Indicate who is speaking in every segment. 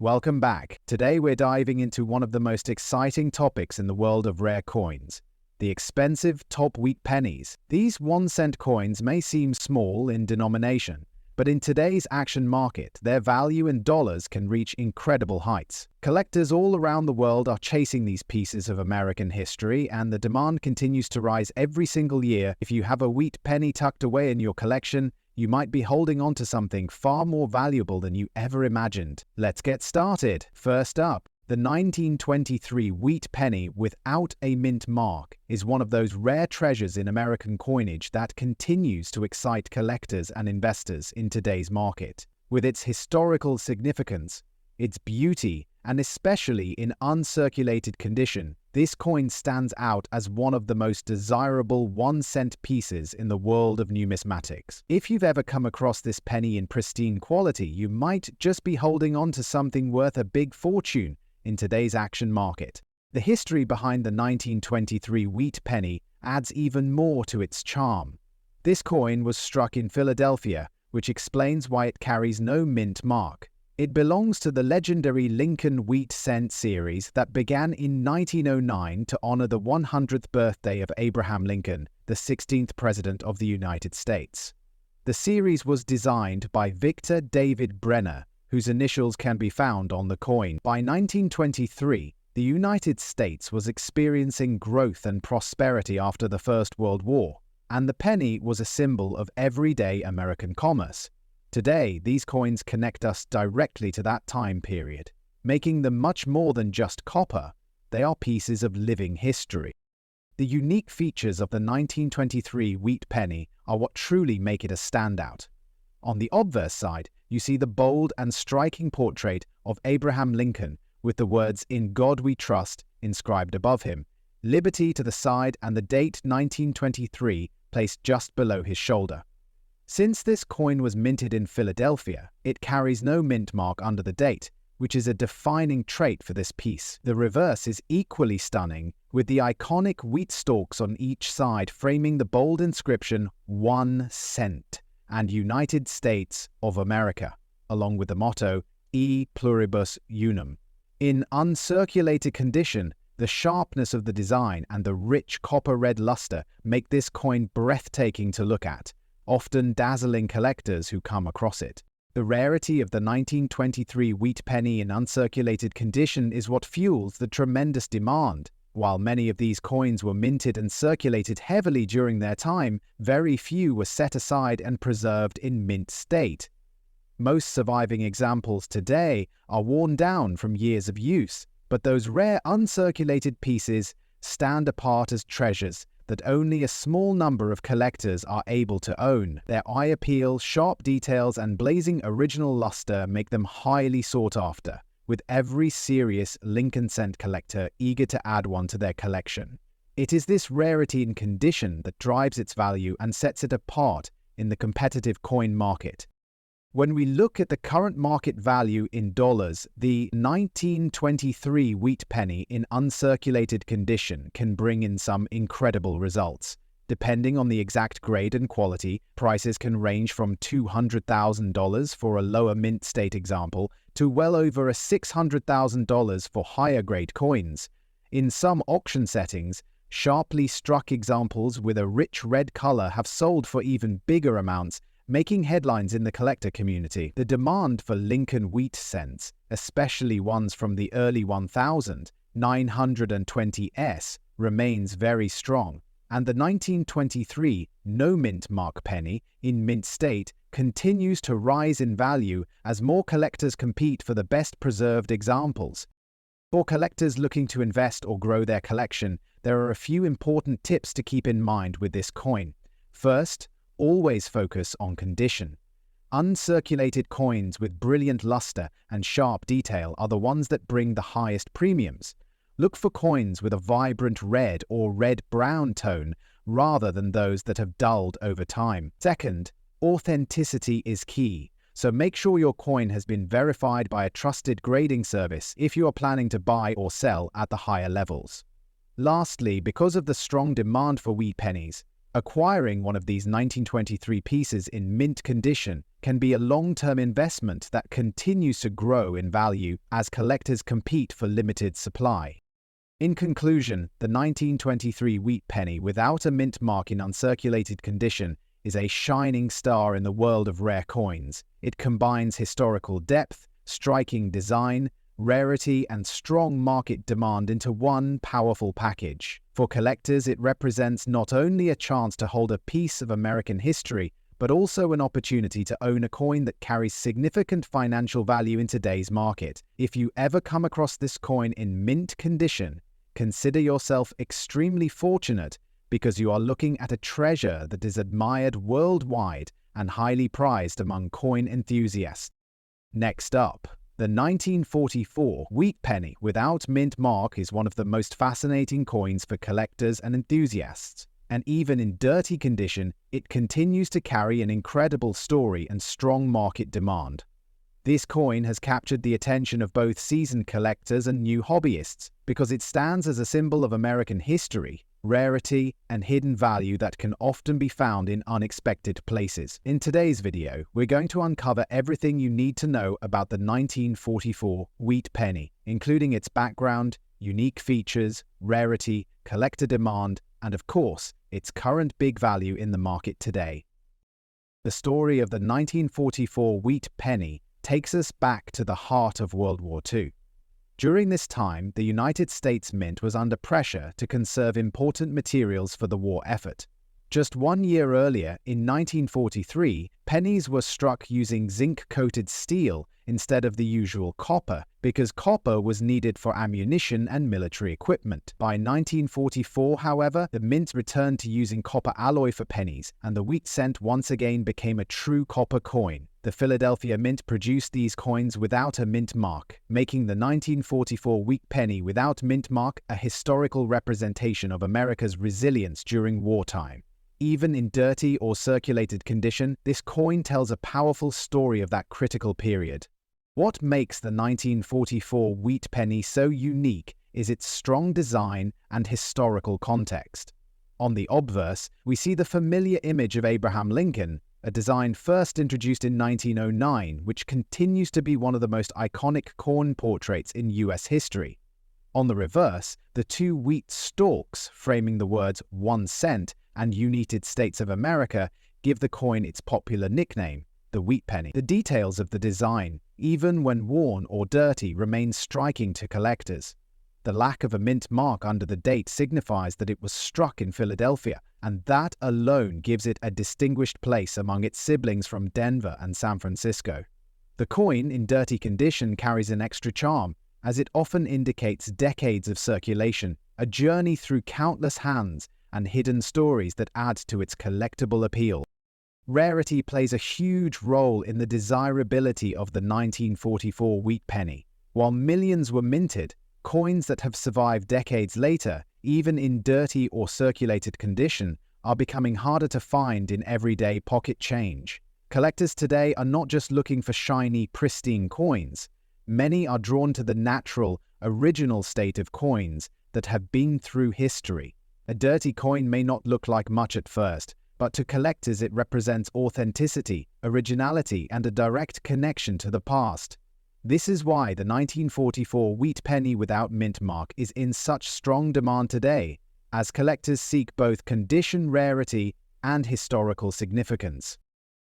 Speaker 1: Welcome back. Today we're diving into one of the most exciting topics in the world of rare coins, the expensive top wheat pennies. These 1-cent coins may seem small in denomination, but in today's action market, their value in dollars can reach incredible heights. Collectors all around the world are chasing these pieces of American history, and the demand continues to rise every single year. If you have a wheat penny tucked away in your collection, you might be holding on to something far more valuable than you ever imagined. Let's get started. First up, the 1923 wheat penny without a mint mark is one of those rare treasures in American coinage that continues to excite collectors and investors in today's market. With its historical significance, its beauty, and especially in uncirculated condition, this coin stands out as one of the most desirable 1-cent pieces in the world of numismatics. If you've ever come across this penny in pristine quality, you might just be holding on to something worth a big fortune in today's action market. The history behind the 1923 wheat penny adds even more to its charm. This coin was struck in Philadelphia, which explains why it carries no mint mark. It belongs to the legendary Lincoln Wheat Cent series that began in 1909 to honor the 100th birthday of Abraham Lincoln, the 16th President of the United States. The series was designed by Victor David Brenner, whose initials can be found on the coin. By 1923, the United States was experiencing growth and prosperity after the First World War, and the penny was a symbol of everyday American commerce. Today, these coins connect us directly to that time period, making them much more than just copper. They are pieces of living history. The unique features of the 1923 wheat penny are what truly make it a standout. On the obverse side, you see the bold and striking portrait of Abraham Lincoln with the words "In God We Trust" inscribed above him, liberty to the side, and the date 1923 placed just below his shoulder. Since this coin was minted in Philadelphia, it carries no mint mark under the date, which is a defining trait for this piece. The reverse is equally stunning, with the iconic wheat stalks on each side framing the bold inscription 1 cent and United States of America, along with the motto E pluribus unum. In uncirculated condition, the sharpness of the design and the rich copper-red luster make this coin breathtaking to look at, often dazzling collectors who come across it. The rarity of the 1923 wheat penny in uncirculated condition is what fuels the tremendous demand. While many of these coins were minted and circulated heavily during their time, very few were set aside and preserved in mint state. Most surviving examples today are worn down from years of use, but those rare uncirculated pieces stand apart as treasures that only a small number of collectors are able to own. Their eye appeal, sharp details, and blazing original luster make them highly sought after, with every serious Lincoln Cent collector eager to add one to their collection. It is this rarity in condition that drives its value and sets it apart in the competitive coin market. When we look at the current market value in dollars, the 1923 wheat penny in uncirculated condition can bring in some incredible results. Depending on the exact grade and quality, prices can range from $200,000 for a lower mint state example to well over $600,000 for higher grade coins. In some auction settings, sharply struck examples with a rich red color have sold for even bigger amounts, making headlines in the collector community. The demand for Lincoln wheat cents, especially ones from the early 1920s, remains very strong, and the 1923 no mint mark penny in mint state continues to rise in value as more collectors compete for the best preserved examples. For collectors looking to invest or grow their collection, there are a few important tips to keep in mind with this coin. First, always focus on condition. Uncirculated coins with brilliant luster and sharp detail are the ones that bring the highest premiums. Look for coins with a vibrant red or red-brown tone rather than those that have dulled over time. Second, authenticity is key, so make sure your coin has been verified by a trusted grading service if you are planning to buy or sell at the higher levels. Lastly, because of the strong demand for wheat pennies, acquiring one of these 1923 pieces in mint condition can be a long-term investment that continues to grow in value as collectors compete for limited supply. In conclusion, the 1923 wheat penny without a mint mark in uncirculated condition is a shining star in the world of rare coins. It combines historical depth, striking design, rarity, and strong market demand into one powerful package. For collectors, it represents not only a chance to hold a piece of American history, but also an opportunity to own a coin that carries significant financial value in today's market. If you ever come across this coin in mint condition, consider yourself extremely fortunate because you are looking at a treasure that is admired worldwide and highly prized among coin enthusiasts. Next up, the 1944 wheat penny without mint mark is one of the most fascinating coins for collectors and enthusiasts. And even in dirty condition, it continues to carry an incredible story and strong market demand. This coin has captured the attention of both seasoned collectors and new hobbyists because it stands as a symbol of American history, rarity, and hidden value that can often be found in unexpected places. In today's video, we're going to uncover everything you need to know about the 1944 wheat penny, including its background, unique features, rarity, collector demand, and of course, its current big value in the market today. The story of the 1944 wheat penny takes us back to the heart of World War II. During this time, the United States Mint was under pressure to conserve important materials for the war effort. Just 1 year earlier, in 1943, pennies were struck using zinc-coated steel instead of the usual copper because copper was needed for ammunition and military equipment. By 1944, however, the mint returned to using copper alloy for pennies, and the wheat cent once again became a true copper coin. The Philadelphia Mint produced these coins without a mint mark, making the 1944 wheat penny without mint mark a historical representation of America's resilience during wartime. Even in dirty or circulated condition, this coin tells a powerful story of that critical period. What makes the 1944 wheat penny so unique is its strong design and historical context. On the obverse, we see the familiar image of Abraham Lincoln, a design first introduced in 1909, which continues to be one of the most iconic coin portraits in US history. On the reverse, the two wheat stalks framing the words 1 cent and United States of America give the coin its popular nickname, the wheat penny. The details of the design, even when worn or dirty, remain striking to collectors. The lack of a mint mark under the date signifies that it was struck in Philadelphia, and that alone gives it a distinguished place among its siblings from Denver and San Francisco. The coin, in dirty condition, carries an extra charm, as it often indicates decades of circulation, a journey through countless hands, and hidden stories that add to its collectible appeal. Rarity plays a huge role in the desirability of the 1944 wheat penny. While millions were minted, coins that have survived decades later, even in dirty or circulated condition, are becoming harder to find in everyday pocket change. Collectors today are not just looking for shiny, pristine coins. Many are drawn to the natural, original state of coins that have been through history. A dirty coin may not look like much at first, but to collectors it represents authenticity, originality, and a direct connection to the past. This is why the 1944 wheat penny without mint mark is in such strong demand today, as collectors seek both condition rarity and historical significance.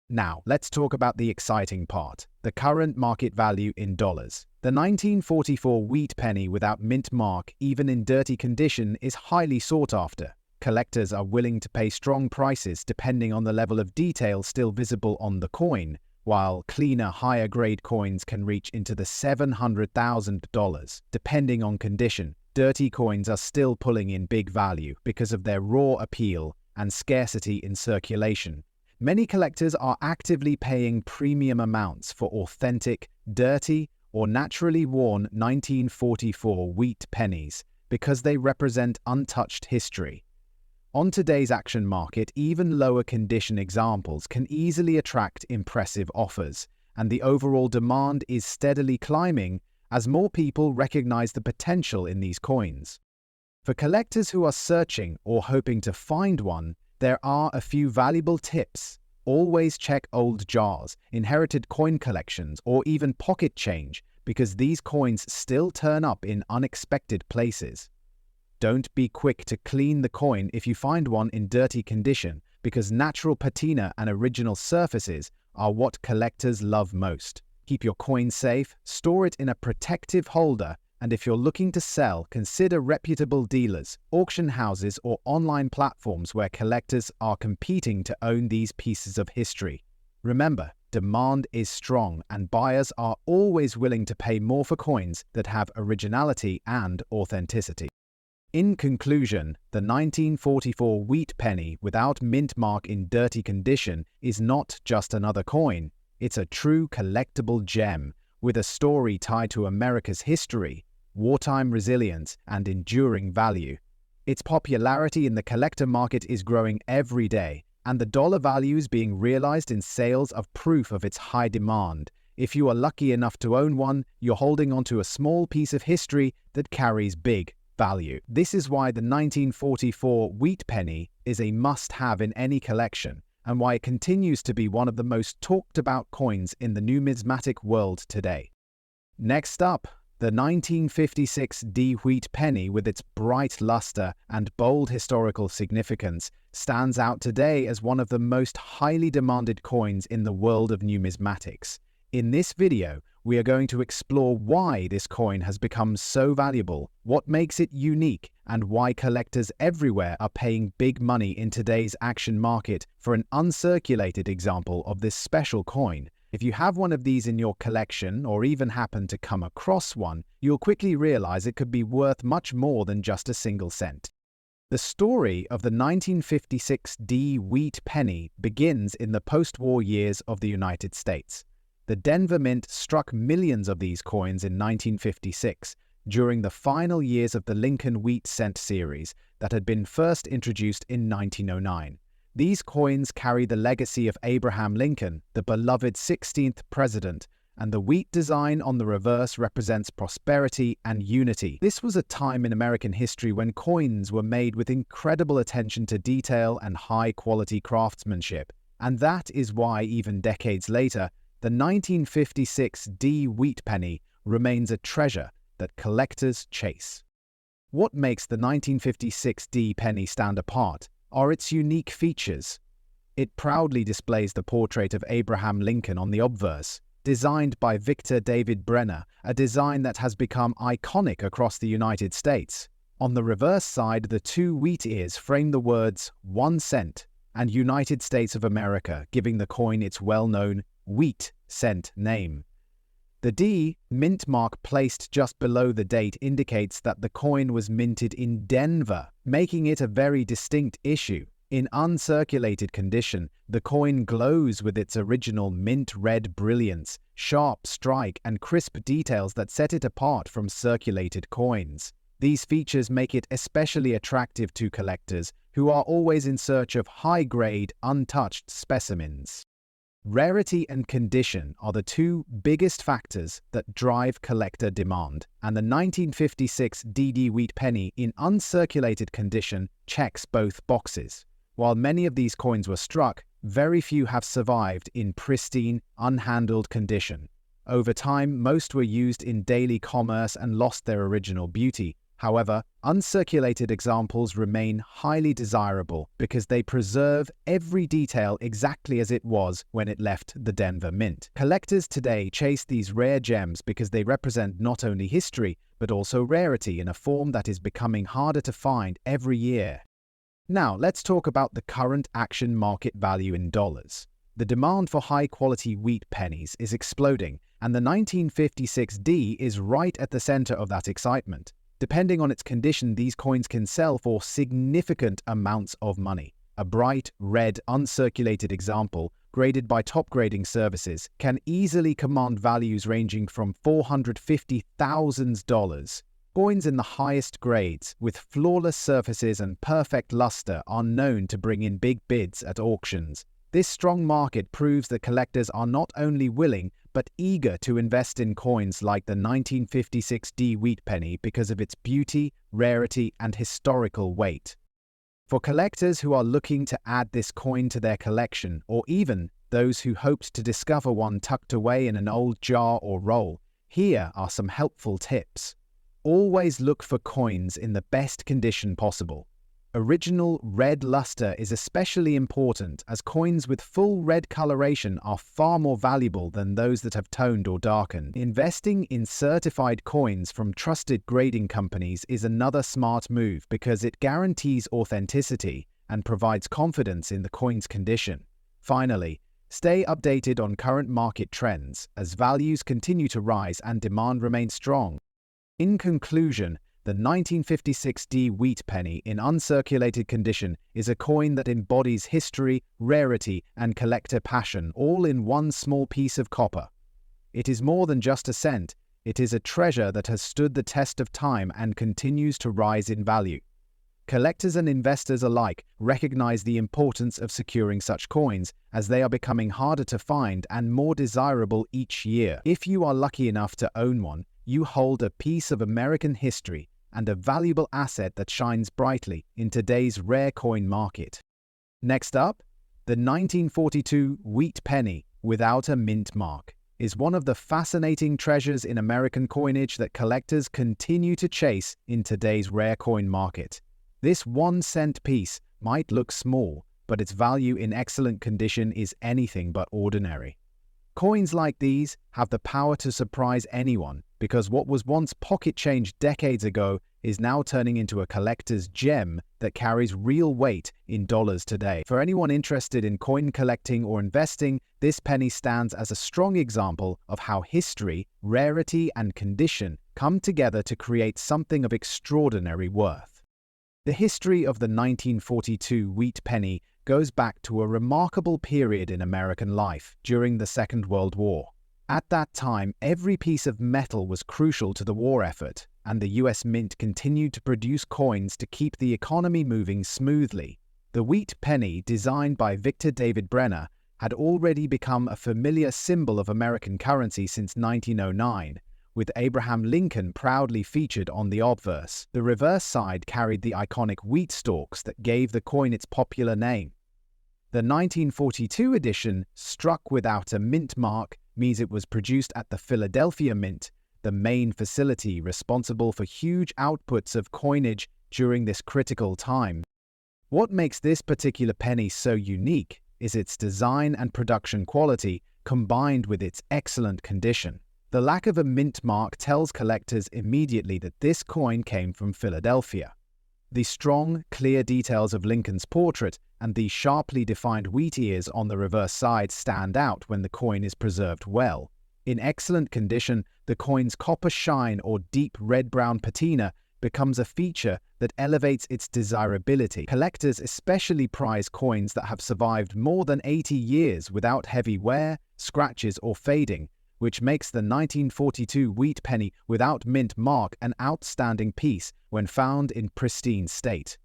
Speaker 1: Now, let's talk about the exciting part, the current market value in dollars. The 1944 wheat penny without mint mark, even in dirty condition, is highly sought after. Collectors are willing to pay strong prices depending on the level of detail still visible on the coin, while cleaner, higher-grade coins can reach into the $700,000. Depending on condition, dirty coins are still pulling in big value because of their raw appeal and scarcity in circulation. Many collectors are actively paying premium amounts for authentic, dirty, or naturally worn 1944 wheat pennies because they represent untouched history. On today's action market, even lower condition examples can easily attract impressive offers, and the overall demand is steadily climbing as more people recognize the potential in these coins. For collectors who are searching or hoping to find one, there are a few valuable tips. always check old jars, inherited coin collections, or even pocket change, because these coins still turn up in unexpected places. Don't be quick to clean the coin if you find one in dirty condition, because natural patina and original surfaces are what collectors love most. Keep your coin safe, store it in a protective holder, and if you're looking to sell, consider reputable dealers, auction houses, or online platforms where collectors are competing to own these pieces of history. Remember, demand is strong, and buyers are always willing to pay more for coins that have originality and authenticity. In conclusion, the 1944 wheat penny without mint mark in dirty condition is not just another coin. It's a true collectible gem with a story tied to America's history, wartime resilience, and enduring value. Its popularity in the collector market is growing every day, and the dollar values being realized in sales are proof of its high demand. If you are lucky enough to own one, you're holding onto a small piece of history that carries big value. This is why the 1944 wheat penny is a must-have in any collection, and why it continues to be one of the most talked about coins in the numismatic world today. Next up, the 1956 D wheat penny, with its bright luster and bold historical significance, stands out today as one of the most highly demanded coins in the world of numismatics. In this video, we are going to explore why this coin has become so valuable, what makes it unique, and why collectors everywhere are paying big money in today's action market for an uncirculated example of this special coin. If you have one of these in your collection, or even happen to come across one, you'll quickly realize it could be worth much more than just a single cent. The story of the 1956 D wheat penny begins in the post-war years of the United States. The Denver Mint struck millions of these coins in 1956, during the final years of the Lincoln Wheat Cent series that had been first introduced in 1909. These coins carry the legacy of Abraham Lincoln, the beloved 16th president, and the wheat design on the reverse represents prosperity and unity. This was a time in American history when coins were made with incredible attention to detail and high-quality craftsmanship, and that is why, even decades later, the 1956 D wheat penny remains a treasure that collectors chase. What makes the 1956 D penny stand apart are its unique features. It proudly displays the portrait of Abraham Lincoln on the obverse, designed by Victor David Brenner, a design that has become iconic across the United States. On the reverse side, the two wheat ears frame the words 1 cent and United States of America, giving the coin its well-known wheat cent name. The D mint mark placed just below the date indicates that the coin was minted in Denver, making it a very distinct issue. In uncirculated condition, the coin glows with its original mint red brilliance, sharp strike, and crisp details that set it apart from circulated coins. These features make it especially attractive to collectors who are always in search of high-grade, untouched specimens. Rarity and condition are the two biggest factors that drive collector demand, and the 1956 DD wheat penny in uncirculated condition checks both boxes. While many of these coins were struck, very few have survived in pristine, unhandled condition. Over time, most were used in daily commerce and lost their original beauty. However, uncirculated examples remain highly desirable because they preserve every detail exactly as it was when it left the Denver Mint. Collectors today chase these rare gems because they represent not only history, but also rarity in a form that is becoming harder to find every year. Now, let's talk about the current action market value in dollars. The demand for high-quality wheat pennies is exploding, and the 1956 D is right at the center of that excitement. Depending on its condition, these coins can sell for significant amounts of money. A bright, red, uncirculated example, graded by top grading services, can easily command values ranging from $450,000. Coins in the highest grades, with flawless surfaces and perfect luster, are known to bring in big bids at auctions. This strong market proves that collectors are not only willing, but eager to invest in coins like the 1956 D wheat penny because of its beauty, rarity, and historical weight. For collectors who are looking to add this coin to their collection, or even those who hoped to discover one tucked away in an old jar or roll, here are some helpful tips. Always look for coins in the best condition possible. Original red luster is especially important, as coins with full red coloration are far more valuable than those that have toned or darkened. Investing in certified coins from trusted grading companies is another smart move because it guarantees authenticity and provides confidence in the coin's condition. Finally, stay updated on current market trends as values continue to rise and demand remains strong. In conclusion, the 1956D wheat penny in uncirculated condition is a coin that embodies history, rarity, and collector passion all in one small piece of copper. It is more than just a cent, it is a treasure that has stood the test of time and continues to rise in value. Collectors and investors alike recognize the importance of securing such coins, as they are becoming harder to find and more desirable each year. If you are lucky enough to own one, you hold a piece of American history and a valuable asset that shines brightly in today's rare coin market. Next up, the 1942 wheat penny without a mint mark is one of the fascinating treasures in American coinage that collectors continue to chase in today's rare coin market. This 1-cent piece might look small, but its value in excellent condition is anything but ordinary. Coins like these have the power to surprise anyone, because what was once pocket change decades ago is now turning into a collector's gem that carries real weight in dollars today. For anyone interested in coin collecting or investing, this penny stands as a strong example of how history, rarity, and condition come together to create something of extraordinary worth. The history of the 1942 wheat penny goes back to a remarkable period in American life during the Second World War. At that time, every piece of metal was crucial to the war effort, and the US Mint continued to produce coins to keep the economy moving smoothly. The wheat penny, designed by Victor David Brenner, had already become a familiar symbol of American currency since 1909, with Abraham Lincoln proudly featured on the obverse. The reverse side carried the iconic wheat stalks that gave the coin its popular name. The 1942 edition, struck without a mint mark, means it was produced at the Philadelphia Mint, the main facility responsible for huge outputs of coinage during this critical time. What makes this particular penny so unique is its design and production quality combined with its excellent condition. The lack of a mint mark tells collectors immediately that this coin came from Philadelphia. The strong, clear details of Lincoln's portrait and the sharply defined wheat ears on the reverse side stand out when the coin is preserved well. In excellent condition, the coin's copper shine or deep red-brown patina becomes a feature that elevates its desirability. Collectors especially prize coins that have survived more than 80 years without heavy wear, scratches, or fading, which makes the 1942 wheat penny without mint mark an outstanding piece when found in pristine state.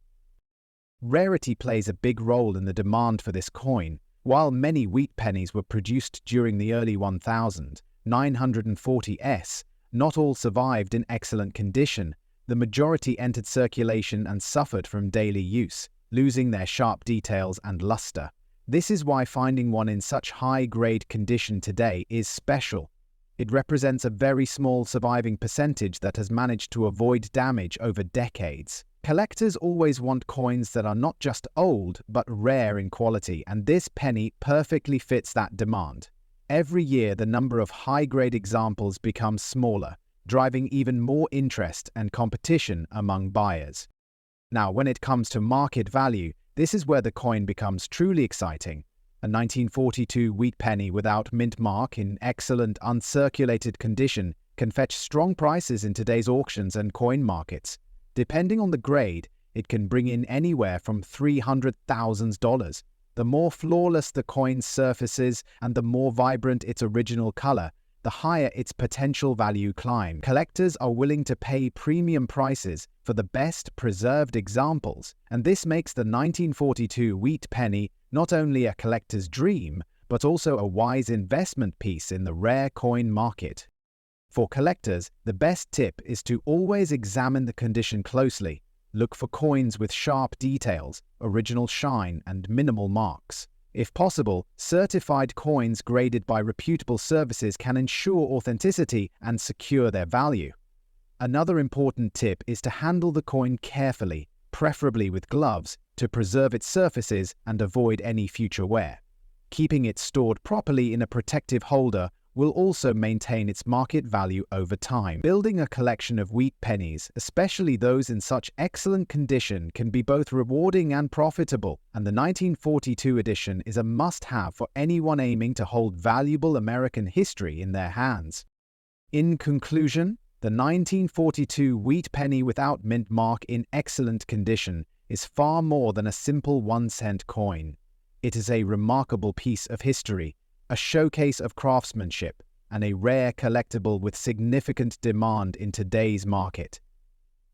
Speaker 1: Rarity plays a big role in the demand for this coin. While many wheat pennies were produced during the early 1940s, not all survived in excellent condition. The majority entered circulation and suffered from daily use, losing their sharp details and luster. This is why finding one in such high-grade condition today is special. It represents a very small surviving percentage that has managed to avoid damage over decades. Collectors always want coins that are not just old, but rare in quality, and this penny perfectly fits that demand. Every year, the number of high-grade examples becomes smaller, driving even more interest and competition among buyers. Now, when it comes to market value, this is where the coin becomes truly exciting. A 1942 wheat penny without mint mark in excellent uncirculated condition can fetch strong prices in today's auctions and coin markets. Depending on the grade, it can bring in anywhere from $300,000. The more flawless the coin's surface is and the more vibrant its original color, the higher its potential value climb. Collectors are willing to pay premium prices for the best preserved examples, and this makes the 1942 wheat penny not only a collector's dream, but also a wise investment piece in the rare coin market. For collectors, the best tip is to always examine the condition closely. Look for coins with sharp details, original shine, and minimal marks. If possible, certified coins graded by reputable services can ensure authenticity and secure their value. Another important tip is to handle the coin carefully, preferably with gloves, to preserve its surfaces and avoid any future wear. Keeping it stored properly in a protective holder will also maintain its market value over time. Building a collection of wheat pennies, especially those in such excellent condition, can be both rewarding and profitable, and the 1942 edition is a must-have for anyone aiming to hold valuable American history in their hands. In conclusion, the 1942 wheat penny without mint mark in excellent condition is far more than a simple 1-cent coin. It is a remarkable piece of history, a showcase of craftsmanship, and a rare collectible with significant demand in today's market.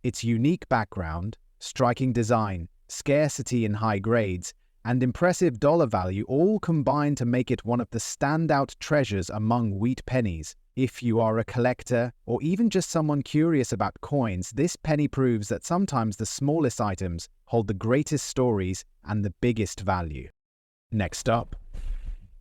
Speaker 1: Its unique background, striking design, scarcity in high grades, and impressive dollar value all combine to make it one of the standout treasures among wheat pennies. If you are a collector, or even just someone curious about coins, this penny proves that sometimes the smallest items hold the greatest stories and the biggest value. Next up,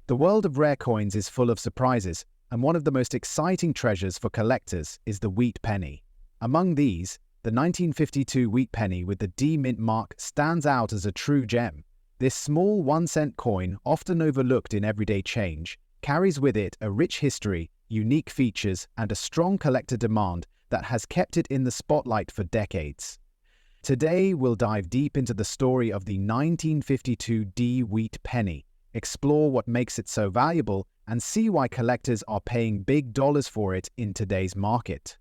Speaker 1: the world of rare coins is full of surprises, and one of the most exciting treasures for collectors is the wheat penny. Among these, the 1952 wheat penny with the D mint mark stands out as a true gem. This small 1-cent coin, often overlooked in everyday change, carries with it a rich history, unique features, and a strong collector demand that has kept it in the spotlight for decades. Today, we'll dive deep into the story of the 1952 D wheat penny, explore what makes it so valuable, and see why collectors are paying big dollars for it in today's market.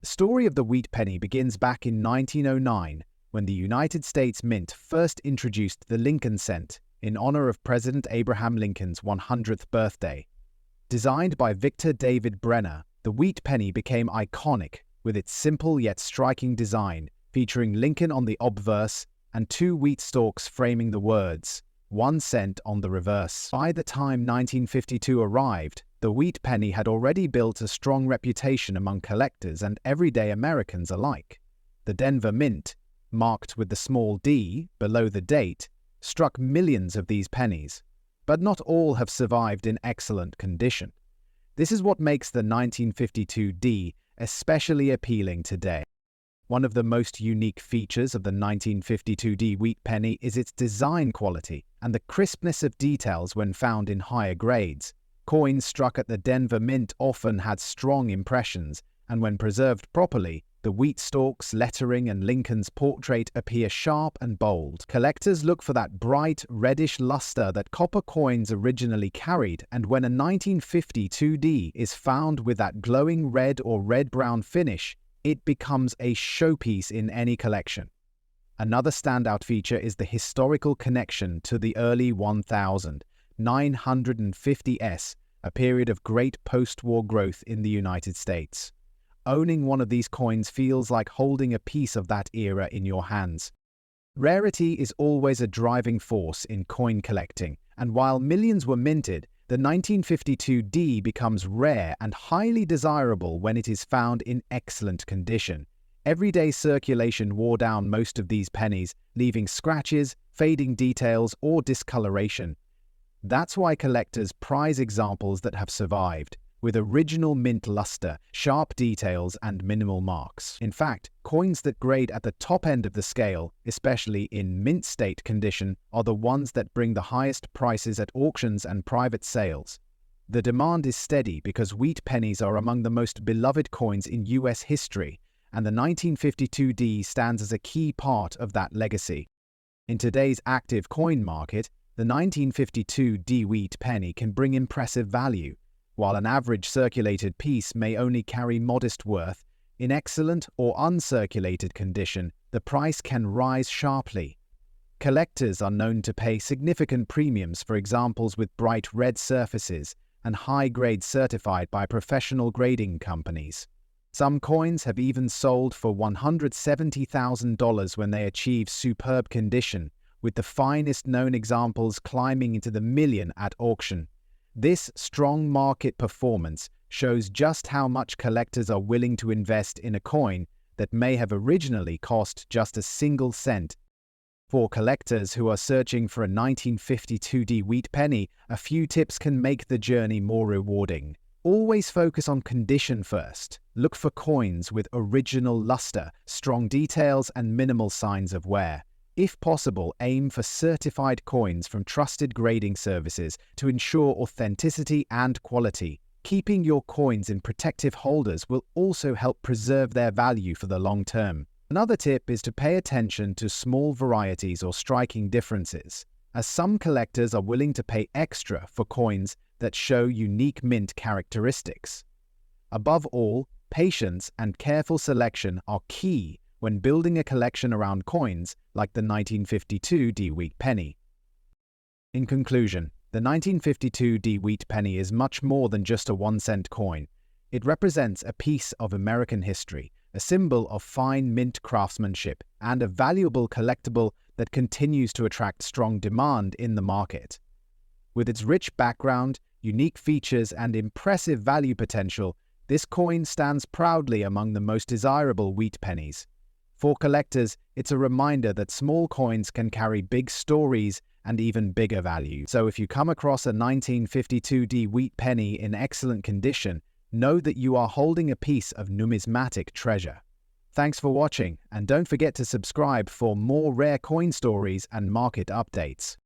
Speaker 1: The story of the wheat penny begins back in 1909, when the United States Mint first introduced the Lincoln cent in honor of President Abraham Lincoln's 100th birthday. Designed by Victor David Brenner, the wheat penny became iconic with its simple yet striking design, featuring Lincoln on the obverse and 2 wheat stalks framing the words, 1 cent on the reverse. By the time 1952 arrived, the wheat penny had already built a strong reputation among collectors and everyday Americans alike. The Denver Mint, marked with the small d below the date, struck millions of these pennies, but not all have survived in excellent condition. This is what makes the 1952 D especially appealing today. One of the most unique features of the 1952 D wheat penny is its design quality and the crispness of details when found in higher grades. Coins struck at the Denver Mint often had strong impressions, and when preserved properly, the wheat stalks, lettering, and Lincoln's portrait appear sharp and bold. Collectors look for that bright, reddish luster that copper coins originally carried, and when a 1952 D is found with that glowing red or red-brown finish, it becomes a showpiece in any collection. Another standout feature is the historical connection to the early 1950s, a period of great post-war growth in the United States. Owning one of these coins feels like holding a piece of that era in your hands. Rarity is always a driving force in coin collecting, and while millions were minted, the 1952 D becomes rare and highly desirable when it is found in excellent condition. Everyday circulation wore down most of these pennies, leaving scratches, fading details, or discoloration. That's why collectors prize examples that have survived, with original mint luster, sharp details, and minimal marks. In fact, coins that grade at the top end of the scale, especially in mint state condition, are the ones that bring the highest prices at auctions and private sales. The demand is steady because wheat pennies are among the most beloved coins in US history, and the 1952 D stands as a key part of that legacy. In today's active coin market, the 1952 D wheat penny can bring impressive value. While an average circulated piece may only carry modest worth, in excellent or uncirculated condition, the price can rise sharply. Collectors are known to pay significant premiums for examples with bright red surfaces and high grades certified by professional grading companies. Some coins have even sold for $170,000 when they achieve superb condition, with the finest known examples climbing into the million at auction. This strong market performance shows just how much collectors are willing to invest in a coin that may have originally cost just a single cent. For collectors who are searching for a 1952 wheat penny, a few tips can make the journey more rewarding. Always focus on condition first. Look for coins with original luster, strong details, and minimal signs of wear. If possible, aim for certified coins from trusted grading services to ensure authenticity and quality. Keeping your coins in protective holders will also help preserve their value for the long term. Another tip is to pay attention to small varieties or striking differences, as some collectors are willing to pay extra for coins that show unique mint characteristics. Above all, patience and careful selection are key when building a collection around coins like the 1952 wheat penny. In conclusion, the 1952 wheat penny is much more than just a 1-cent coin. It represents a piece of American history, a symbol of fine mint craftsmanship, and a valuable collectible that continues to attract strong demand in the market. With its rich background, unique features, and impressive value potential, this coin stands proudly among the most desirable wheat pennies. For collectors, it's a reminder that small coins can carry big stories and even bigger value. So if you come across a 1952 wheat penny in excellent condition, know that you are holding a piece of numismatic treasure. Thanks for watching, and don't forget to subscribe for more rare coin stories and market updates.